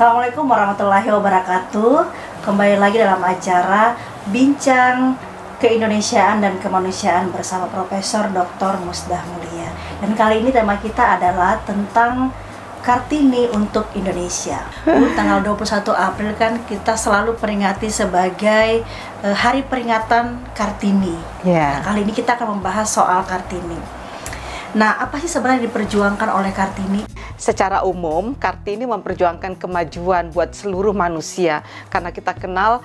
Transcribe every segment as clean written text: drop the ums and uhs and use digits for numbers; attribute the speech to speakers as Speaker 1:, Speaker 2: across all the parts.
Speaker 1: Assalamualaikum warahmatullahi wabarakatuh. Kembali lagi dalam acara Bincang Keindonesiaan dan Kemanusiaan bersama Profesor Dr. Musdah Mulia. Dan kali ini tema kita adalah tentang Kartini untuk Indonesia. Tanggal 21 April kan kita selalu peringati sebagai Hari Peringatan Kartini. Nah, kali ini kita akan membahas soal Kartini. Nah, apa sih sebenarnya diperjuangkan oleh Kartini?
Speaker 2: Secara umum, Kartini memperjuangkan kemajuan buat seluruh manusia. Karena kita kenal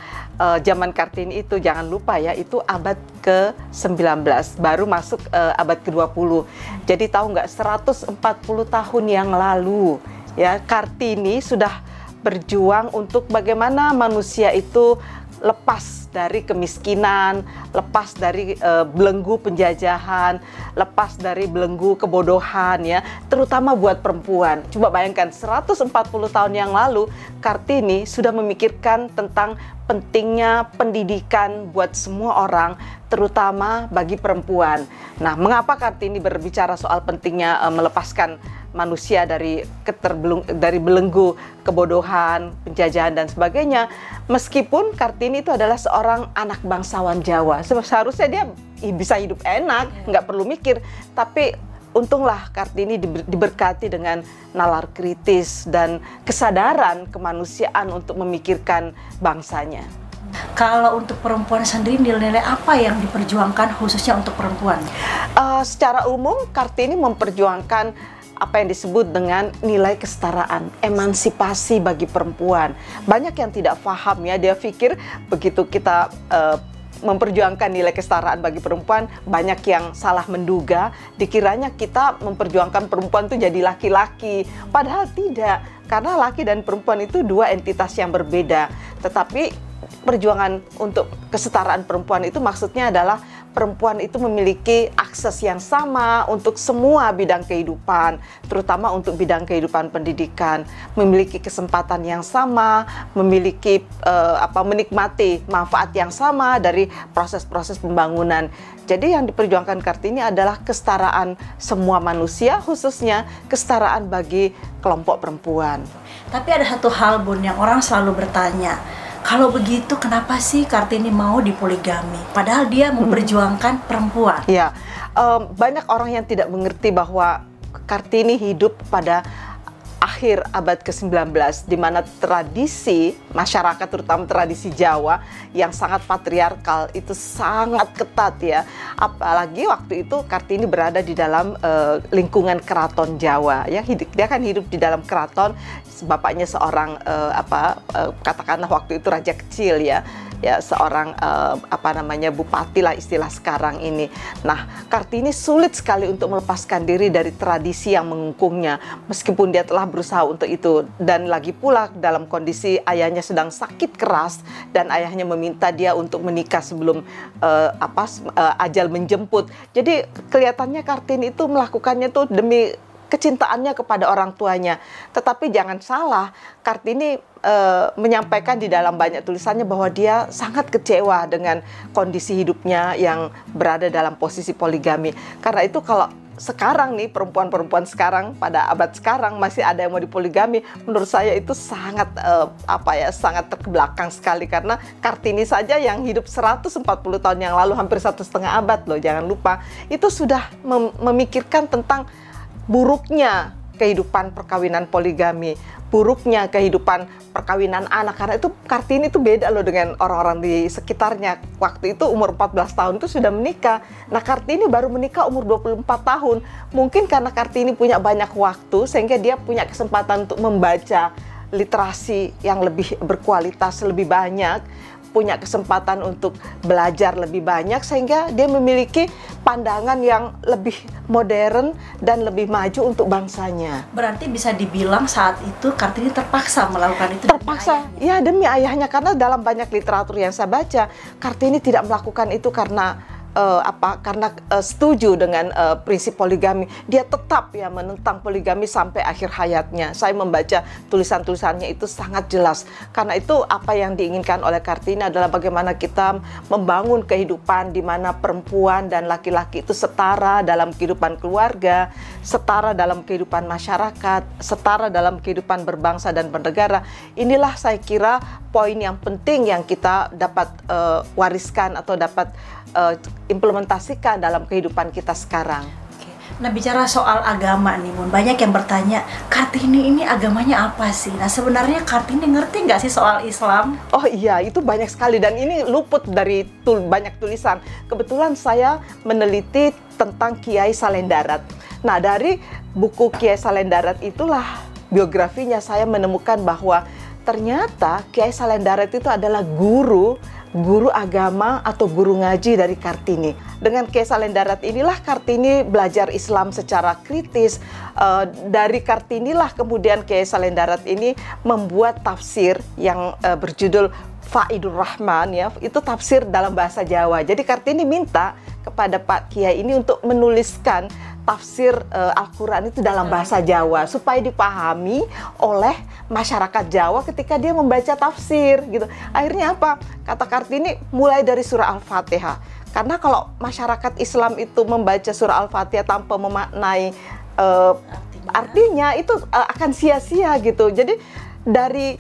Speaker 2: zaman Kartini itu, jangan lupa ya, itu abad ke-19, baru masuk abad ke-20. Jadi tahu nggak, 140 tahun yang lalu, ya, Kartini sudah berjuang untuk bagaimana manusia itu lepas dari kemiskinan, lepas dari belenggu penjajahan, lepas dari belenggu kebodohan, ya, terutama buat perempuan. Coba bayangkan, 140 tahun yang lalu Kartini sudah memikirkan tentang pentingnya pendidikan buat semua orang, terutama bagi perempuan. Nah, mengapa Kartini berbicara soal pentingnya melepaskan manusia dari belenggu kebodohan, penjajahan dan sebagainya? Meskipun Kartini itu adalah seorang anak bangsawan Jawa, seharusnya dia bisa hidup enak, nggak perlu mikir. Tapi untunglah Kartini diberkati dengan nalar kritis dan kesadaran kemanusiaan untuk memikirkan bangsanya.
Speaker 1: Kalau untuk perempuan sendiri, nilai-nilai apa yang diperjuangkan khususnya untuk perempuan?
Speaker 2: Secara umum, Kartini memperjuangkan apa yang disebut dengan nilai kesetaraan, emansipasi bagi perempuan. Banyak yang tidak paham, ya, dia pikir begitu kita memperjuangkan nilai kesetaraan bagi perempuan, banyak yang salah menduga, dikiranya kita memperjuangkan perempuan itu jadi laki-laki. Padahal tidak, karena laki dan perempuan itu dua entitas yang berbeda. Tetapi perjuangan untuk kesetaraan perempuan itu maksudnya adalah perempuan itu memiliki akses yang sama untuk semua bidang kehidupan, terutama untuk bidang kehidupan pendidikan, memiliki kesempatan yang sama, memiliki menikmati manfaat yang sama dari proses-proses pembangunan. Jadi yang diperjuangkan Kartini adalah kesetaraan semua manusia, khususnya kesetaraan bagi kelompok perempuan.
Speaker 1: Tapi ada satu hal, Bun, yang orang selalu bertanya, kalau begitu kenapa sih Kartini mau dipoligami? Padahal dia memperjuangkan perempuan.
Speaker 2: Ya, banyak orang yang tidak mengerti bahwa Kartini hidup pada akhir abad ke-19, di mana tradisi masyarakat, terutama tradisi Jawa yang sangat patriarkal itu sangat ketat, ya. Apalagi waktu itu Kartini berada di dalam lingkungan keraton Jawa, ya. Dia kan hidup di dalam keraton, bapaknya seorang katakanlah waktu itu raja kecil, ya seorang bupati lah istilah sekarang ini. Nah, Kartini sulit sekali untuk melepaskan diri dari tradisi yang mengungkungnya, meskipun dia telah berusaha untuk itu, dan lagi pula dalam kondisi ayahnya sedang sakit keras dan ayahnya meminta dia untuk menikah sebelum ajal menjemput. Jadi kelihatannya Kartini itu melakukannya tuh demi kecintaannya kepada orang tuanya. Tetapi jangan salah, Kartini menyampaikan di dalam banyak tulisannya bahwa dia sangat kecewa dengan kondisi hidupnya yang berada dalam posisi poligami. Karena itu kalau sekarang nih, perempuan-perempuan sekarang pada abad sekarang masih ada yang mau dipoligami, menurut saya itu sangat sangat terbelakang sekali. Karena Kartini saja yang hidup 140 tahun yang lalu, hampir 1,5 abad loh, jangan lupa, itu sudah memikirkan tentang buruknya kehidupan perkawinan poligami, buruknya kehidupan perkawinan anak. Karena itu Kartini itu beda loh dengan orang-orang di sekitarnya. Waktu itu umur 14 tahun itu sudah menikah. Nah, Kartini baru menikah umur 24 tahun. Mungkin karena Kartini punya banyak waktu, sehingga dia punya kesempatan untuk membaca literasi yang lebih berkualitas, lebih banyak, punya kesempatan untuk belajar lebih banyak, sehingga dia memiliki pandangan yang lebih modern dan lebih maju untuk bangsanya.
Speaker 1: Berarti bisa dibilang saat itu Kartini terpaksa melakukan itu.
Speaker 2: Terpaksa, demi ayahnya. Karena dalam banyak literatur yang saya baca, Kartini tidak melakukan itu karena karena setuju dengan prinsip poligami, dia tetap ya menentang poligami sampai akhir hayatnya. Saya membaca tulisan-tulisannya itu sangat jelas. Karena itu apa yang diinginkan oleh Kartini adalah bagaimana kita membangun kehidupan di mana perempuan dan laki-laki itu setara dalam kehidupan keluarga, setara dalam kehidupan masyarakat, setara dalam kehidupan berbangsa dan bernegara. Inilah saya kira poin yang penting yang kita dapat wariskan atau dapat implementasikan dalam kehidupan kita sekarang.
Speaker 1: Oke. Nah, bicara soal agama nih, Bun, banyak yang bertanya, Kartini ini agamanya apa sih? Nah, sebenarnya Kartini ngerti nggak sih soal Islam?
Speaker 2: Oh iya, itu banyak sekali dan ini luput dari banyak tulisan. Kebetulan saya meneliti tentang Kiai Salendarat. Nah, dari buku Kiai Salendarat itulah biografinya saya menemukan bahwa ternyata Kiai Salendarat itu adalah guru agama atau guru ngaji dari Kartini. Dengan Kiai Salendarat inilah Kartini belajar Islam secara kritis. Dari Kartini lah kemudian Kiai Salendarat ini membuat tafsir yang berjudul Faidur Rahman, ya, itu tafsir dalam bahasa Jawa. Jadi Kartini minta kepada Pak Kiai ini untuk menuliskan tafsir Al-Quran itu dalam bahasa Jawa supaya dipahami oleh masyarakat Jawa ketika dia membaca tafsir gitu. Akhirnya apa? Kata Kartini mulai dari surah Al-Fatihah. Karena kalau masyarakat Islam itu membaca surah Al-Fatihah tanpa memaknai artinya itu akan sia-sia gitu. Jadi dari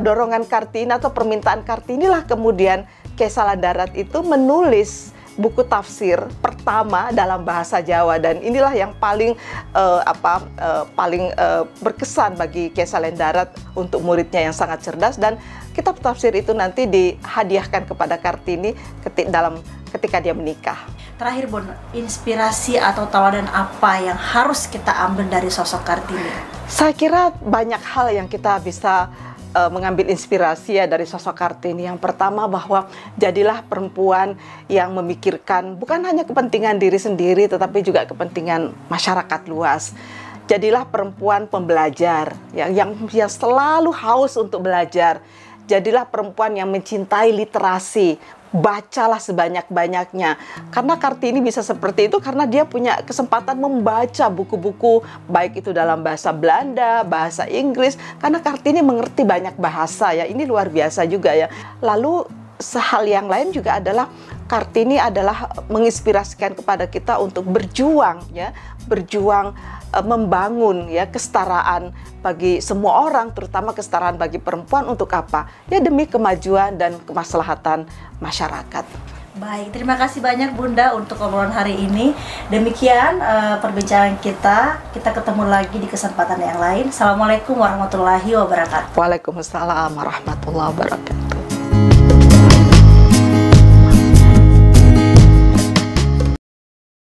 Speaker 2: dorongan Kartini atau permintaan Kartini lah kemudian Kiai Salendarat itu menulis buku tafsir pertama dalam bahasa Jawa, dan inilah yang paling berkesan bagi Kiai Salendarat untuk muridnya yang sangat cerdas, dan kitab tafsir itu nanti dihadiahkan kepada Kartini ketika dia menikah.
Speaker 1: Terakhir, Bun, inspirasi atau tauladan apa yang harus kita ambil dari sosok Kartini?
Speaker 2: Saya kira banyak hal yang kita bisa mengambil inspirasi ya dari sosok Kartini. Yang pertama bahwa jadilah perempuan yang memikirkan bukan hanya kepentingan diri sendiri tetapi juga kepentingan masyarakat luas. Jadilah perempuan pembelajar yang selalu haus untuk belajar. Jadilah perempuan yang mencintai literasi. Bacalah sebanyak-banyaknya. Karena Kartini bisa seperti itu karena dia punya kesempatan membaca buku-buku baik itu dalam bahasa Belanda, bahasa Inggris. Karena Kartini mengerti banyak bahasa ya. Ini luar biasa juga ya. Lalu hal yang lain juga adalah Kartini adalah menginspirasikan kepada kita untuk berjuang ya, membangun ya kesetaraan bagi semua orang, terutama kesetaraan bagi perempuan. Untuk apa? Ya demi kemajuan dan kemaslahatan masyarakat.
Speaker 1: Baik, terima kasih banyak Bunda untuk obrolan hari ini. Demikian perbincangan kita. Kita ketemu lagi di kesempatan yang lain. Assalamualaikum warahmatullahi wabarakatuh.
Speaker 2: Waalaikumsalam warahmatullahi wabarakatuh.